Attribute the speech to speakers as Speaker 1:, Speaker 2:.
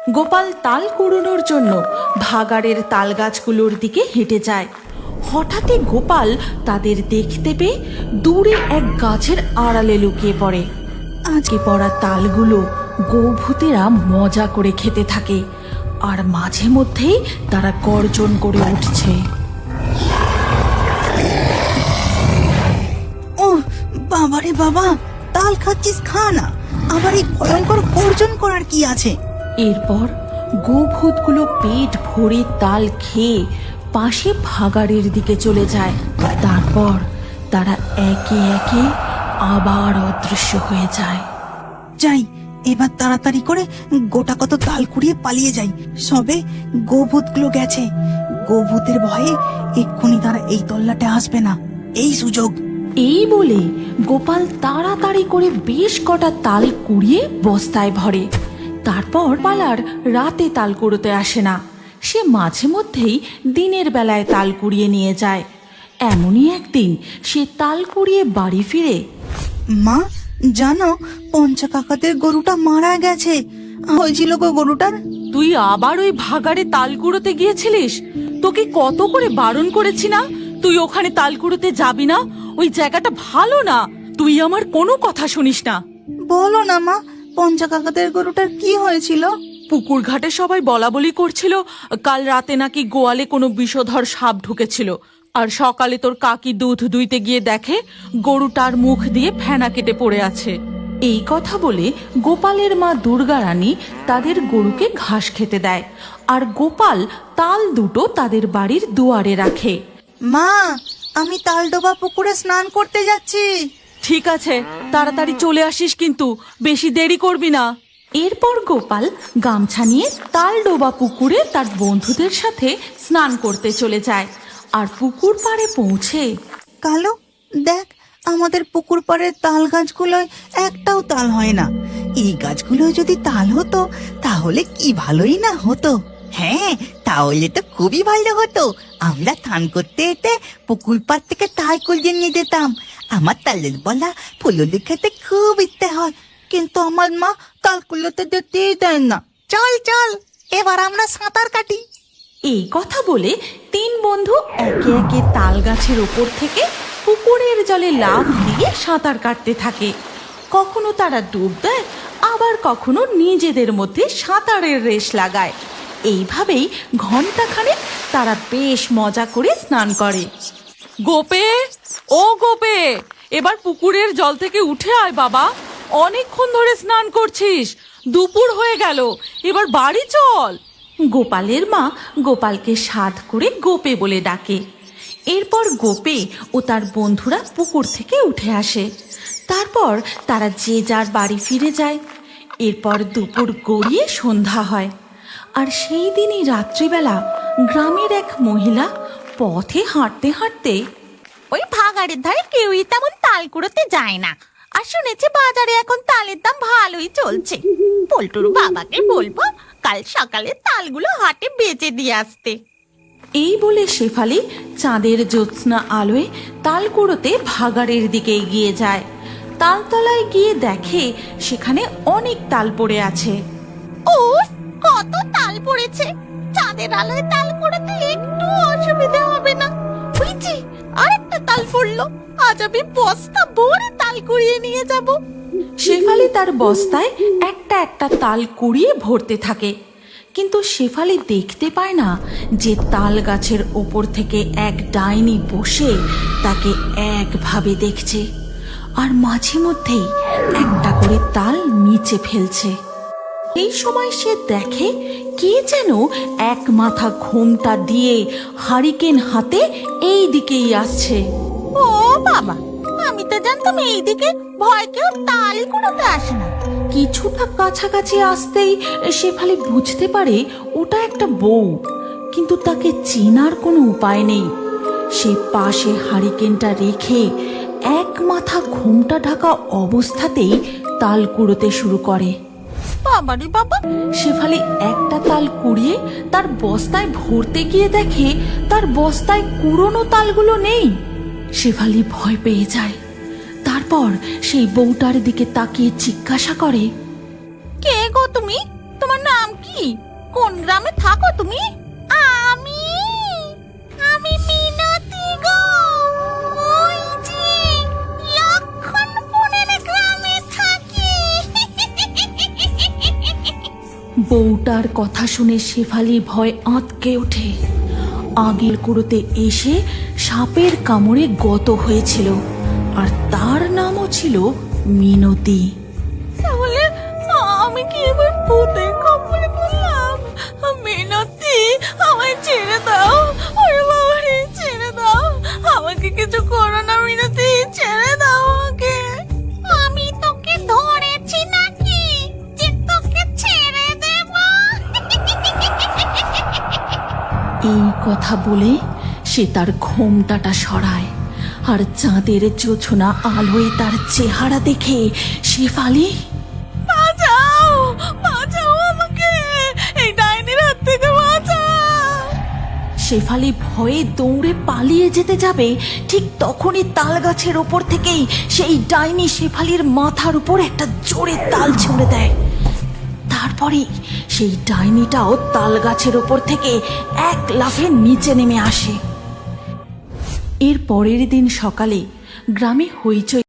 Speaker 1: গোপাল তাল কুড়োনোর জন্য ভাগাড়ের তাল গাছগুলোর দিকে হেঁটে যায়। হঠাৎই গোপাল তাদের দেখতে পেয়ে দূরে এক গাছের আড়ালে লুকিয়ে পড়ে। আজকে পড়া তালগুলো গৌভূতেরা মজা করে খেতে থাকে, আর মাঝে মধ্যেই তারা গর্জন করে উঠছে।
Speaker 2: ও বাবারে বাবা, তাল খাচ্ছিস, খা না, আবার এই ভয়ঙ্কর গর্জন করার কি আছে?
Speaker 1: এরপর গৌভূতগুলো পেট ভরে তাল খেয়ে পাশে ভাগাড়ের দিকে চলে যায়। তারপর তারা একে একে আবার অদৃশ্য হয়ে যায়।
Speaker 2: যাই, এবার তাড়াতাড়ি করে গোটা কত তাল কুড়িয়ে পালিয়ে যাই। সবে গোভূতগুলো গেছে, গোভূতের ভয়ে এক্ষুনি তারা এই তল্লাটে আসবে না, এই সুযোগ।
Speaker 1: এই বলে গোপাল তাড়াতাড়ি করে বেশ কটা তাল কুড়িয়ে বস্তায় ভরে। তারপর পালার রাতে তাল কুড়োতে আসে না, সে মাঝে মধ্যেই দিনের বেলায় তাল কুড়িয়ে নিয়ে যায়। এমনই একদিন সে তাল কুড়িয়ে বাড়ি ফিরে।
Speaker 2: মা, জানো পঞ্চা কাকাদের গরুটা মারা গেছে। হয়েছিল গো গরুটার?
Speaker 1: তুই আবার ওই ভাগাড়ে তাল কুড়োতে গিয়েছিলিস? তোকে কত করে বারণ করেছি না তুই ওখানে তাল কুড়োতে যাবি না, ওই জায়গাটা ভালো না। তুই আমার কোনো কথা শুনিস না।
Speaker 2: বলো না মা, পঞ্চা কাকাদের গরুটার কি হয়েছিল?
Speaker 1: পুকুর ঘাটে সবাই বলা বলি করছিল কাল রাতে নাকি গোয়ালে কোনো বিষধর সাপ ঢুকেছিল, আর সকালে তোর কাকি দুধ দুইতে গিয়ে দেখে গরুটার মুখ দিয়ে ফেনা কেটে পড়ে আছে। এই কথা বলে গোপালের মা দুর্গা রানী তাদের গরুকে ঘাস খেতে দেয়, আর গোপাল তাল দুটো তাদের বাড়ির দুয়ারে রাখে।
Speaker 2: মা, আমি তালডোবা পুকুরে স্নান করতে যাচ্ছি।
Speaker 1: ঠিক আছে, তাড়াতাড়ি চলে আসিস, কিন্তু বেশি দেরি করবি না। এরপর গোপাল গামছা নিয়ে তালডোবা পুকুরে তার বন্ধুদের সাথে স্নান করতে চলে যায়। আর পুকুর পাড়ে পৌঁছে
Speaker 2: কালো, দেখ, আমাদের পুকুর পাড়ের তাল গাছগুলোয় একটাও তাল হয় না। এই গাছগুলো যদি তাল হতো তাহলে কি ভালোই না হতো। হ্যাঁ, তাহলে তো খুবই ভালো হতো। আমরা স্নান করতে যেতে পুকুর পাড় থেকে তাল কুড়িয়ে নিয়ে যেতাম। আমার তালের বলা ফুলুলি খেতে খুব ইচ্ছে হয়, কিন্তু আমার মা তাল কুড়োতে যেতেই দেয় না। চল চল, এবার আমরা সাঁতার কাটি।
Speaker 1: এই কথা বলে তিন বন্ধু একে একে তাল গাছের ওপর থেকে পুকুরের জলে লাফ দিয়ে সাঁতার কাটতে থাকে। কখনো তারা ডুব দেয়, আবার কখনো নিজেদের মধ্যে সাঁতারের রেশ লাগায়। এইভাবেই ঘন্টাখানেক তারা বেশ মজা করে স্নান করে। গোপে, ও গোপে, এবার পুকুরের জল থেকে উঠে আয় বাবা, অনেকক্ষণ ধরে স্নান করছিস, দুপুর হয়ে গেল, এবার বাড়ি চল। গোপালের মা গোপালকে সাধ করে গোপে বলে ডাকে। এরপর গোপে ও তার বন্ধুরা পুকুর থেকে উঠে আসে। তারপর তারা যে যার বাড়ি ফিরে যায়। এরপর দুপুর গড়িয়ে সন্ধ্যা হয়, আর সেই দিনই রাত্রিবেলা গ্রামের এক মহিলা পথে হাঁটতে হাঁটতে
Speaker 3: ওই ভাগাড়ের ধারে কেউই তেমন তাল কুড়োতে যায় না, আর শুনেছি বাজারে এখন তালের দাম ভালোই চলছে। পল্টুর বাবাকে বলবো কাল সকালে তালগুলো হাটে বেচে দিয়ে আসতে।
Speaker 1: এই বলে শেফালি চাঁদের জ্যোৎস্না আলোয় তাল কুড়োতে ভাগাড়ের দিকে এগিয়ে যায়। তালতলায় গিয়ে দেখে সেখানে অনেক তাল পড়ে আছে।
Speaker 3: ও, কত তাল পড়েছে! চাঁদের আলোয় তাল কুড়োতে একটু অসুবিধা হবে না। বুঝছি, আরেকটা তাল পড়লো, আজ আমি বস্তা ভরে তাল কুড়িয়ে নিয়ে যাব।
Speaker 1: শেফালি তার বস্তায় একটা একটা তাল কুড়িয়ে ভরতে থাকে, কিন্তু শেফালি দেখতে পায় না যে তাল গাছের ওপর থেকে এক ডাইনি বসে তাকে একভাবে দেখছে, আর মাঝে মধ্যেই একটা করে তাল নিচে ফেলছে। এই সময় সে দেখে কে যেন এক মাথা ঘোমটা দিয়ে হারিকেন হাতে এই দিকেই আসছে।
Speaker 3: ও বাবা, আমি তো জানতাম এইদিকে ভয় কেউ তাল কুড়োতে আসে না।
Speaker 1: কিছুটা কাছাকাছি আসতেই শেফালি বুঝতে পারে ওটা একটা বউ, কিন্তু তাকে চেনার কোনো উপায় নেই। সে পাশে হারিকেনটা রেখে এক মাথা ঘোমটা ঢাকা অবস্থাতেই তাল কুড়োতে শুরু করে।
Speaker 3: বাবারে বাবা,
Speaker 1: শেফালি একটা তাল কুড়িয়ে তার বস্তায় ভরতে গিয়ে দেখে তার বস্তায় কুড়োনো তালগুলো নেই। শেফালি ভয় পেয়ে যায়। তারপর সেই বউটার দিকে তাকিয়ে জিজ্ঞাসা করে,
Speaker 3: কে গো তুমি? তোমার নাম কি? কোন গ্রামে থাকো তুমি? আমি আমি মিনতি গো, ওই যে লক্ষণপুরের গ্রামে থাকি।
Speaker 1: বউটার কথা শুনে শেফালি ভয় আঁতকে ওঠে। আগের কুড়োতে এসে সাপের কামড়ে গত হয়েছিল, আর তার নামও ছিল মিনতি।
Speaker 3: তাহলে আমি কি এবার ভূতের খপ্পরে পড়লাম? মিনতি, আমায় ছেড়ে দাও। ওরে বাবা রে, ছেড়ে দাও, আমাকে কিছু করো না মিনতি, ছেড়ে দাও আমাকে। আমি তোকে ধরেছি নাকি যে তোকে ছেড়ে দেব?
Speaker 1: এই কথা বলে সে তার ঘোমটাটা সরায়, আর চাঁদের জোছনা আলোয় তার চেহারা দেখে শেফালি,
Speaker 3: বাঁচাও, বাঁচাও আমাকে, এই ডাইনির হাত থেকে বাঁচাও।
Speaker 1: শেফালি ভয়ে দৌড়ে পালিয়ে যেতে যাবে, ঠিক তখনই তাল গাছের ওপর থেকেই সেই ডাইনি শেফালির মাথার উপর একটা জোরে তাল ছুঁড়ে দেয়। তারপরে সেই ডাইনিটাও তাল গাছের ওপর থেকে এক লাফে নিচে নেমে আসে। এর পরের দিন সকালে গ্রামে হইচই